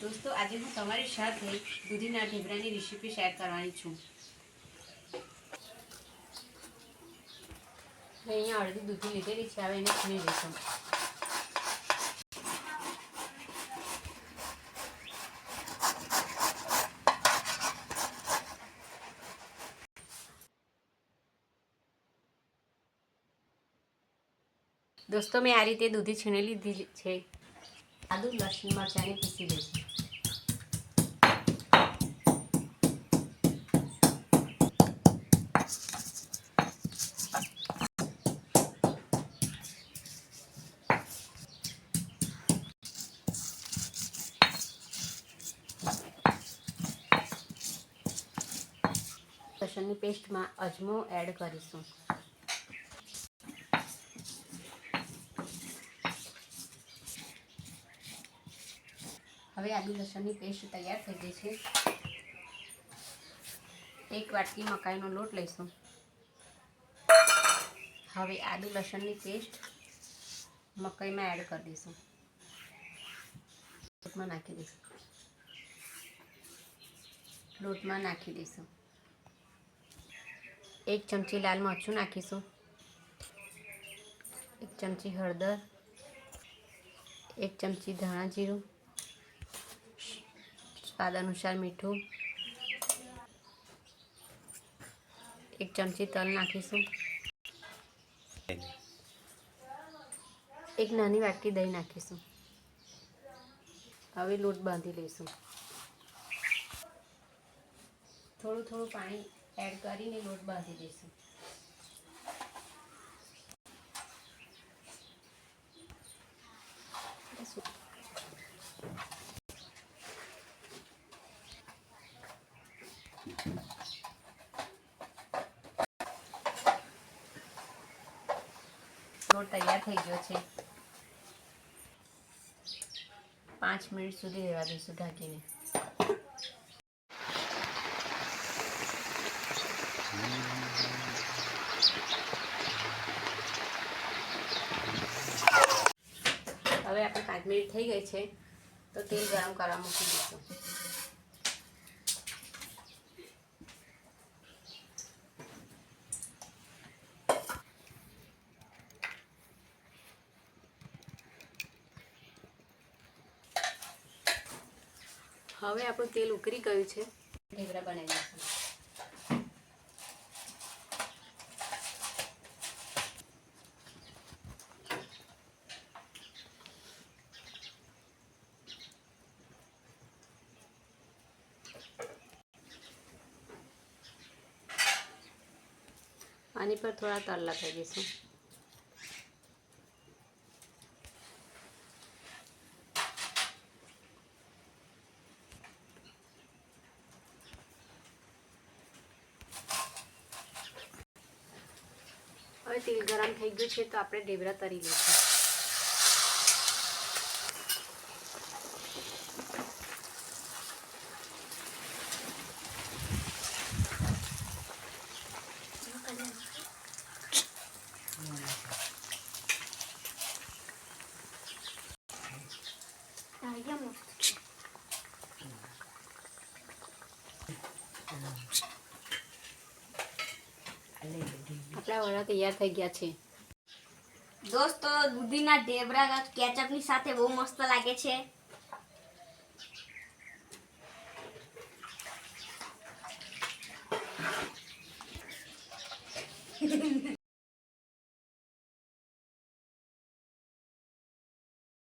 दोस्तों आज हूँ तमारी साथे दूधीना ढेबरानी रेसिपी शेर करवानी छूं। अहींया अड़धी दूधी लीधेली छे, हवे एने छीणी लईशुं। दोस्तों मैं आ रीते दूधी छीणी लीधी छे। आदू लसण मरचानी पीसी लईशुं। लसणनी पेस्ट में अजमो एड करीशुं। हवे आदू लसणनी पेस्ट तैयार थई गई छे। एक वाटकी मकाईनो लोट लईशुं। हवे आदू लसणनी पेस्ट मकाई में एड कर दईशुं। लोट में नाखी दईशुं। लोट में नाखी दईशुं। एक चमची लाल मरचुं नाखीशुं। एक चमची हळदर, एक चमची धाणा जीरुं, स्वाद अनुसार मीठुं, एक चमची तल नाखीशुं। एक नानी वाटकी दही नाखीशुं। हवे लोट बांधी लईशुं। थोड़ुं थोड़ुं पाणी एड करीने लोट बांधी दईशुं। लोट तैयार थई गयो छे। 5 मिनिट सुधी रहेवा दईशुं ढांकीने। हवे आपणे 5 मिनिट थई गई छे तो तेल गरम करवा मूकी दईशुं। हवे आपणुं तेल उकળી गयुं छे। ढेबरा बनावी दईशुं। आनी पर थोड़ा तल लगाई दईशुं। हवे तेल गरम थई गयुं छे तो आपणे ढेबरा तरी लईशुं। आपला वड़ा तैयार થઈ ગયા છે। दोस्तों दूधीना ढेबरा केचपनी साथे बहु मस्त लागे छे।